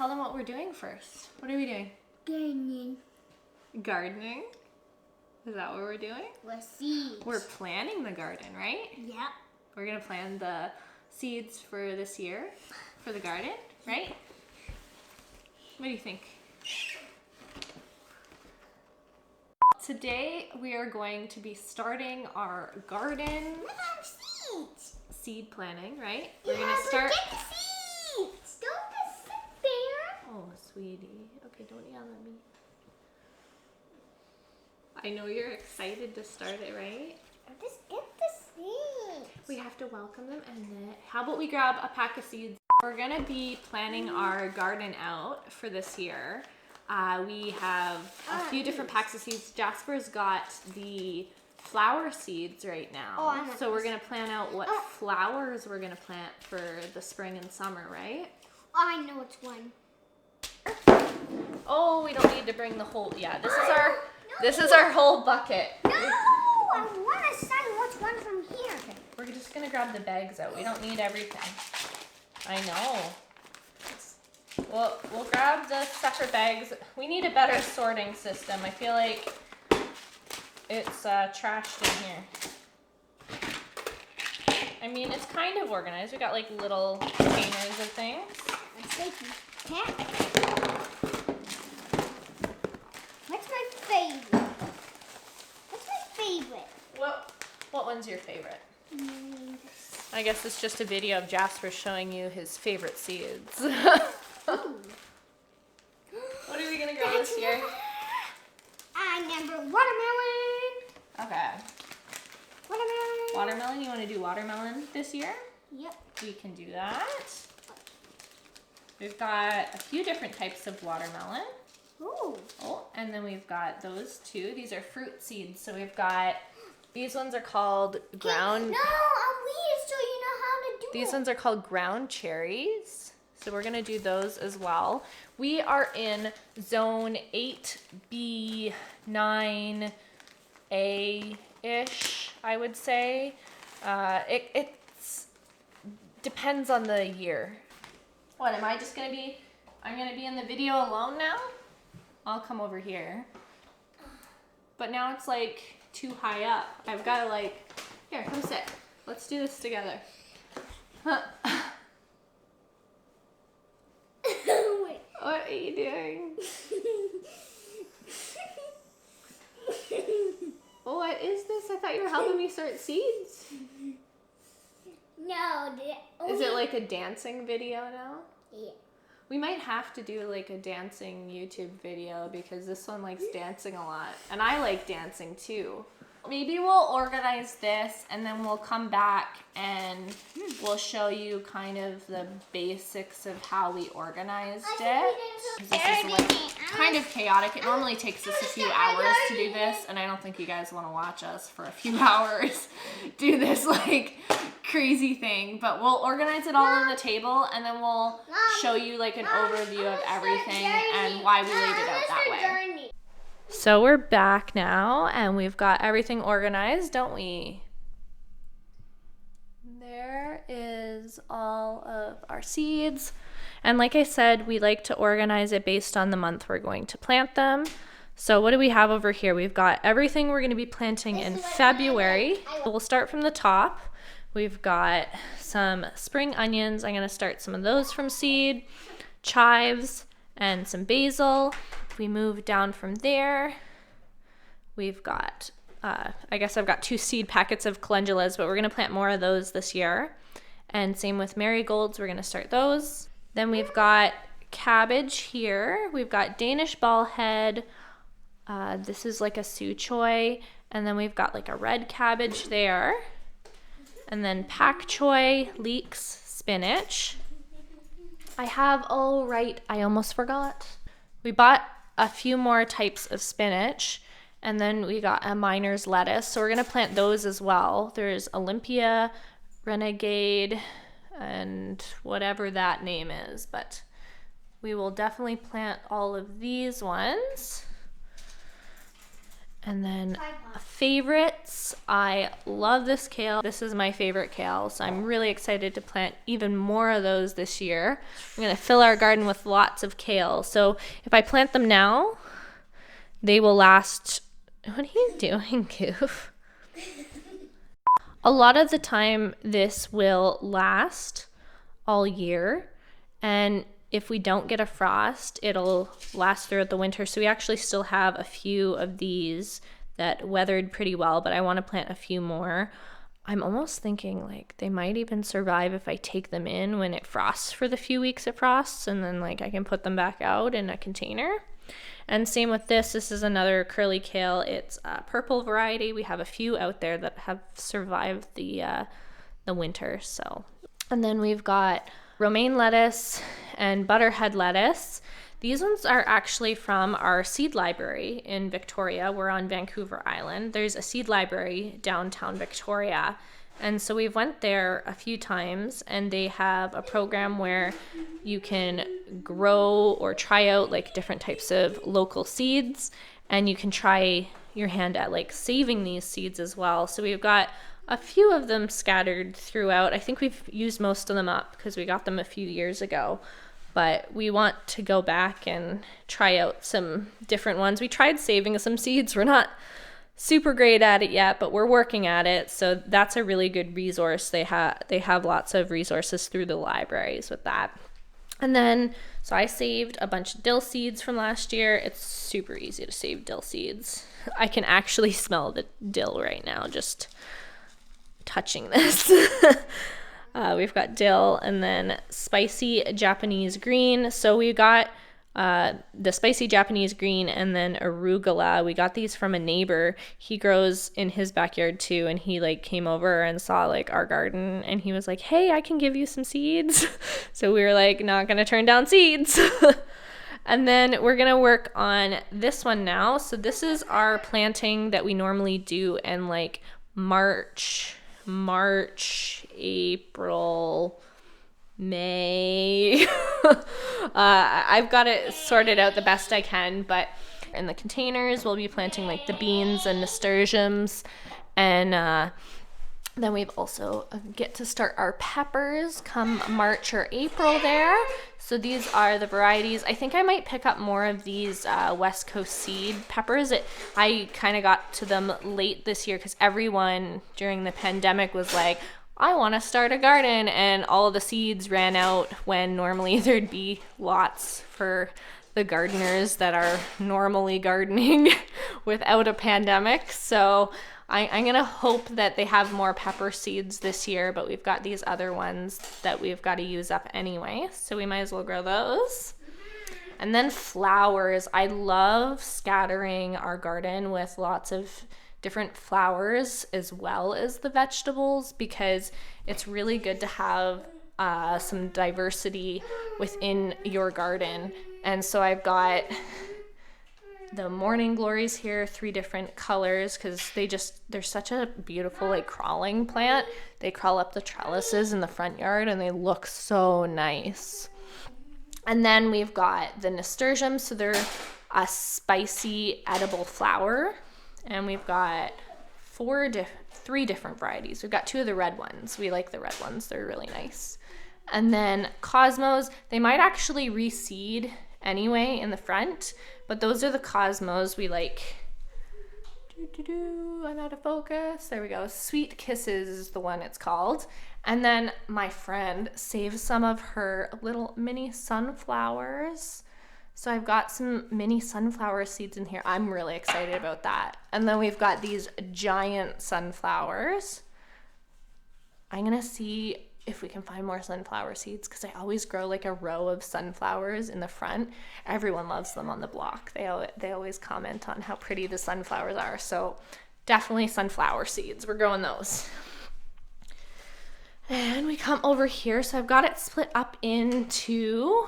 tell them what we're doing first. What are we doing? Gardening. Gardening? Is that what we're doing? With seeds. We're planting the garden, right? Yep. We're gonna plant the seeds for this year, for the garden, right? What do you think? Today we are going to be starting our garden seed planting, right? We're gonna start. Get the seeds. Don't just sit there. Oh, sweetie. Okay, don't yell at me. I know you're excited to start it, right? Just get the seeds. We have to welcome them, and then how about we grab a pack of seeds? We're gonna be planning our garden out for this year. We have a few different packs of seeds. Jasper's got the flower seeds right now. So we're gonna plan out what flowers we're gonna plant for the spring and summer, right? I know which one. Oh, we don't need to bring the whole, yeah, this is our whole bucket. No, I want to decide which one from here. Okay, we're just gonna grab the bags out. We don't need everything. I know. We'll grab the separate bags. We need a better sorting system. I feel like it's trashed in here. I mean, it's kind of organized. We got like little containers of things. Let's take What's my favorite? What's my favorite? What one's your favorite? I guess it's just a video of Jasper showing you his favorite seeds. What are we gonna grow this year? Number watermelon. Okay. Watermelon. Watermelon, you want to do watermelon this year? Yep. We can do that. We've got a few different types of watermelon. Ooh. Oh, and then we've got those two. These are fruit seeds. So we've got, these ones are called ground. No, I'll read it so you know how to do it. These ones are called ground cherries. So we're gonna do those as well. We are in zone 8B, 9A-ish, I would say. It depends on the year. What, am I just gonna be, I'm gonna be in the video alone now? I'll come over here. But now it's like too high up. I've gotta like, here, come sit. Let's do this together. What are you doing? What is this? I thought you were helping me sort seeds. No. Is it like a dancing video now? Yeah. We might have to do like a dancing YouTube video because this one likes dancing a lot. And I like dancing too. Maybe we'll organize this and then we'll come back and we'll show you kind of the basics of how we organized it. This is like kind of chaotic. It normally takes us a few hours to do this, and I don't think you guys want to watch us for a few hours do this like crazy thing. But we'll organize it all on the table and then we'll show you like an overview of everything and why we laid it out that way. So we're back now and we've got everything organized, don't we? There is all of our seeds. And like I said, we like to organize it based on the month we're going to plant them. So what do we have over here? We've got everything we're going to be planting in February. We'll start from the top. We've got some spring onions. I'm going to start some of those from seed, chives, and some basil. If we move down from there, we've got, I guess I've got 2 seed packets of calendulas, but we're going to plant more of those this year. And same with marigolds, we're going to start those. Then we've got cabbage here. We've got Danish ball head. This is like a su choy. And then we've got like a red cabbage there. And then pak choy, leeks, spinach. Oh right, I almost forgot. We bought a few more types of spinach, and then we got a miner's lettuce. So we're gonna plant those as well. There's Olympia, Renegade, and whatever that name is, but we will definitely plant all of these ones. And then favorites, I love this kale. This is my favorite kale, so I'm really excited to plant even more of those this year. I'm gonna fill our garden with lots of kale. So if I plant them now, they will last. What are you doing, Goof? A lot of the time, this will last all year, and if we don't get a frost, it'll last throughout the winter. So we actually still have a few of these that weathered pretty well, but I want to plant a few more. I'm almost thinking like they might even survive if I take them in when it frosts for the few weeks it frosts, and then like I can put them back out in a container. And same with this. This is another curly kale. It's a purple variety. We have a few out there that have survived the winter. So, and then we've got romaine lettuce and butterhead lettuce. These ones are actually from our seed library in Victoria. We're on Vancouver Island. There's a seed library downtown Victoria. And so we've went there a few times, and they have a program where you can grow or try out like different types of local seeds, and you can try your hand at like saving these seeds as well. So we've got a few of them scattered throughout. I think we've used most of them up because we got them a few years ago, but we want to go back and try out some different ones. We tried saving some seeds. We're not super great at it yet, but we're working at it. So that's a really good resource. They have lots of resources through the libraries with that. And then, so I saved a bunch of dill seeds from last year. It's super easy to save dill seeds. I can actually smell the dill right now, just touching this. We've got dill, and then spicy Japanese green. So we got the spicy Japanese green and then arugula. We got these from a neighbor. He grows in his backyard too, and he like came over and saw like our garden, and he was like, hey, I can give you some seeds. So we were like, not gonna turn down seeds. And then we're gonna work on this one now. So this is our planting that we normally do in like March, April, May. I've got it sorted out the best I can, but in the containers we'll be planting like the beans and nasturtiums, and then we've also get to start our peppers come March or April there. So these are the varieties. I think I might pick up more of these West Coast seed peppers. I kind of got to them late this year because everyone during the pandemic was like, I want to start a garden, and all of the seeds ran out when normally there'd be lots for the gardeners that are normally gardening without a pandemic. So I'm going to hope that they have more pepper seeds this year, but we've got these other ones that we've got to use up anyway, so we might as well grow those. And then flowers. I love scattering our garden with lots of different flowers as well as the vegetables, because it's really good to have some diversity within your garden. And so I've got the morning glories here, 3 different colors, because they're such a beautiful like crawling plant. They crawl up the trellises in the front yard and they look so nice. And then we've got the nasturtiums, so they're a spicy edible flower. And we've got 3 different varieties. We've got 2 of the red ones. We like the red ones. They're really nice. And then cosmos, they might actually reseed anyway in the front, but those are the cosmos we like. I'm out of focus. There we go. Sweet Kisses is the one it's called. And then my friend saved some of her little mini sunflowers. So I've got some mini sunflower seeds in here. I'm really excited about that. And then we've got these giant sunflowers. I'm going to see if we can find more sunflower seeds, because I always grow like a row of sunflowers in the front. Everyone loves them on the block. They always comment on how pretty the sunflowers are. So definitely sunflower seeds. We're growing those. And we come over here. So I've got it split up into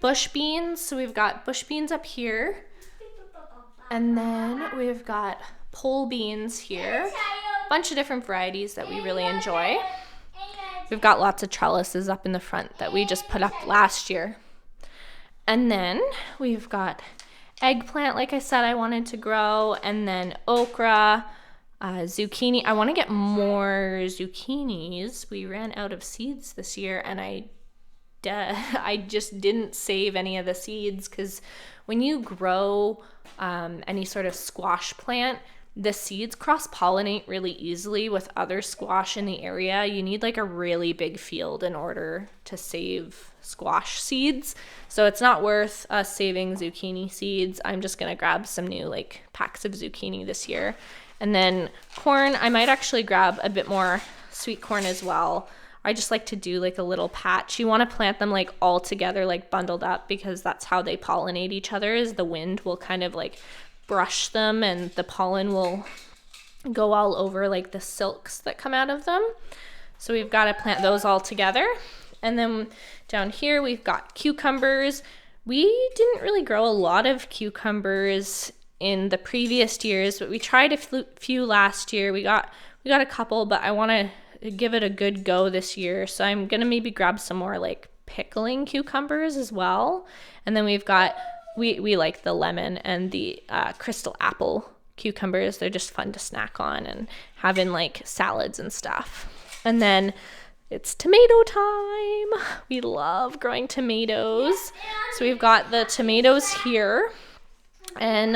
bush beans. So we've got bush beans up here, and then we've got pole beans here. A bunch of different varieties that we really enjoy. We've got lots of trellises up in the front that we just put up last year. And then we've got eggplant, like I said, I wanted to grow, and then okra, zucchini. I want to get more zucchinis. We ran out of seeds this year, and I just didn't save any of the seeds, because when you grow any sort of squash plant, the seeds cross-pollinate really easily with other squash in the area. You need like a really big field in order to save squash seeds. So it's not worth us saving zucchini seeds. I'm just gonna grab some new like packs of zucchini this year. And then corn, I might actually grab a bit more sweet corn as well. I just like to do like a little patch. You want to plant them like all together, like bundled up, because that's how they pollinate each other, is the wind will kind of like brush them and the pollen will go all over like the silks that come out of them. So we've got to plant those all together. And then down here we've got cucumbers. We didn't really grow a lot of cucumbers in the previous years, but we tried a few last year. We got a couple, but I want to give it a good go this year. So I'm gonna maybe grab some more like pickling cucumbers as well. And then we've got, we like the lemon and the crystal apple cucumbers. They're just fun to snack on and have in like salads and stuff. And then it's tomato time. We love growing tomatoes. So we've got the tomatoes here. And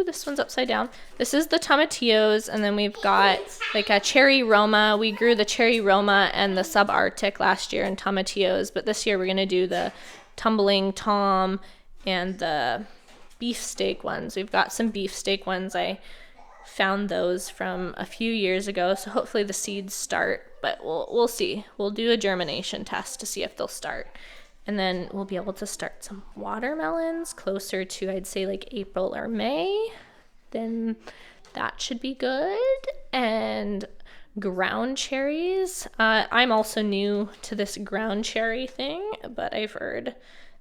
this one's upside down. This is the tomatillos, and then we've got like a cherry Roma. We grew the cherry Roma and the subarctic last year in tomatillos, but this year we're gonna do the tumbling Tom and the beefsteak ones. We've got some beefsteak ones. I found those from a few years ago, so hopefully the seeds start, but we'll see. We'll do a germination test to see if they'll start. And then we'll be able to start some watermelons closer to, I'd say, like April or May. Then that should be good. And ground cherries. I'm also new to this ground cherry thing, but I've heard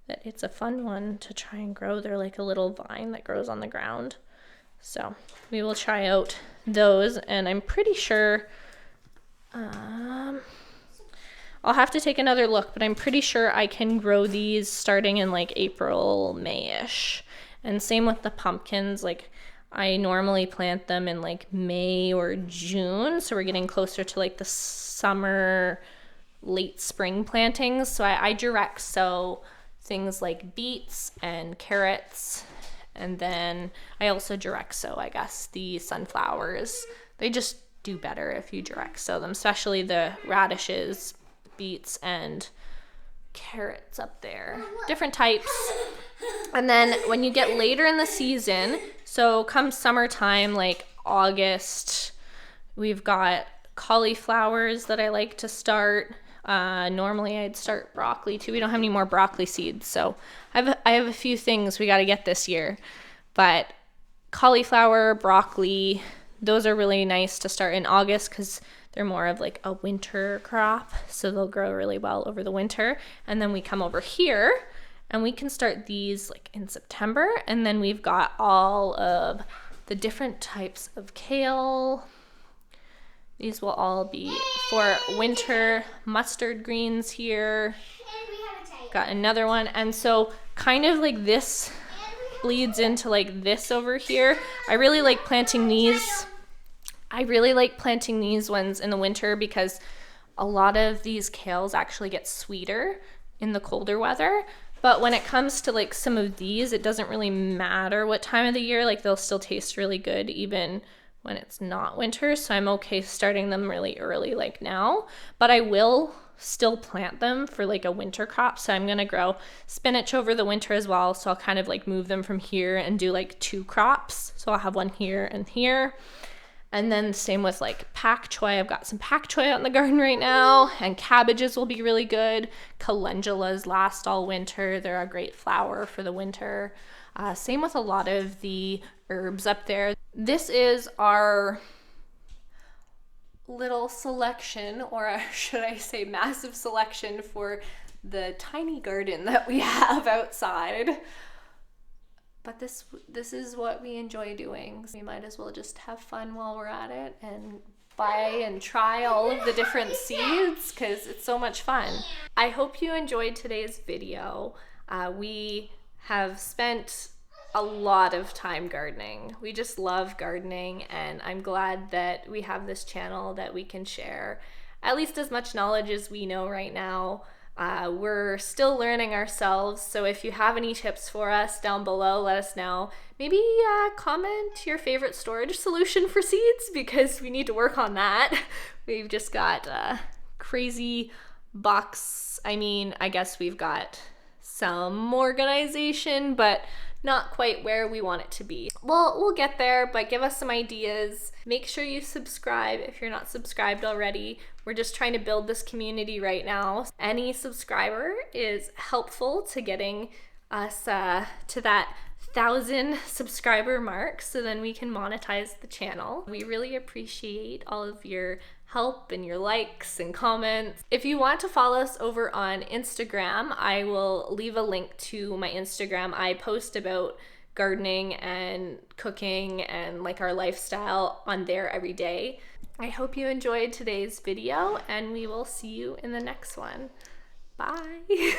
that it's a fun one to try and grow. They're like a little vine that grows on the ground. So we will try out those, and I'm pretty sure I'll have to take another look, but I'm pretty sure I can grow these starting in like April, May-ish. And same with the pumpkins. Like I normally plant them in like May or June, so we're getting closer to like the summer, late spring plantings. So I direct sow things like beets and carrots, and then I also direct sow, I guess, the sunflowers. They just do better if you direct sow them, especially the radishes, beets, and carrots up there. Different types. And then when you get later in the season, so come summertime, like August, we've got cauliflowers that I like to start. Normally I'd start broccoli too. We don't have any more broccoli seeds, so I have a few things we got to get this year. But cauliflower, broccoli, those are really nice to start in August because they're more of like a winter crop, so they'll grow really well over the winter. And then we come over here and we can start these like in September. And then we've got all of the different types of kale. These will all be for winter. Mustard greens here. Got another one. And so kind of like this bleeds into like this over here. I really like planting these. I really like planting these ones in the winter because a lot of these kales actually get sweeter in the colder weather. But when it comes to like some of these, it doesn't really matter what time of the year. Like they'll still taste really good even when it's not winter. So I'm okay starting them really early like now. But I will still plant them for like a winter crop. So I'm going to grow spinach over the winter as well. So I'll kind of like move them from here and do like 2 crops. So I'll have one here and here. And then same with like pak choy. I've got some pak choy out in the garden right now, and cabbages will be really good. Calendulas last all winter. They're a great flower for the winter. Same with a lot of the herbs up there. This is our little selection, or should I say massive selection, for the tiny garden that we have outside. But this is what we enjoy doing. So we might as well just have fun while we're at it and buy and try all of the different seeds because it's so much fun. I hope you enjoyed today's video. We have spent a lot of time gardening. We just love gardening, and I'm glad that we have this channel that we can share at least as much knowledge as we know right now. We're still learning ourselves, so if you have any tips for us down below, let us know. Maybe comment your favorite storage solution for seeds, because we need to work on that. We've just got crazy box. I mean, I guess we've got some organization, but not quite where we want it to be. Well, we'll get there, but give us some ideas. Make sure you subscribe if you're not subscribed already. We're just trying to build this community right now. Any subscriber is helpful to getting us to that 1,000 subscriber mark, so then we can monetize the channel. We really appreciate all of your help and your likes and comments. If you want to follow us over on Instagram, I will leave a link to my Instagram. I post about gardening and cooking and like our lifestyle on there every day. I hope you enjoyed today's video, and we will see you in the next one. Bye.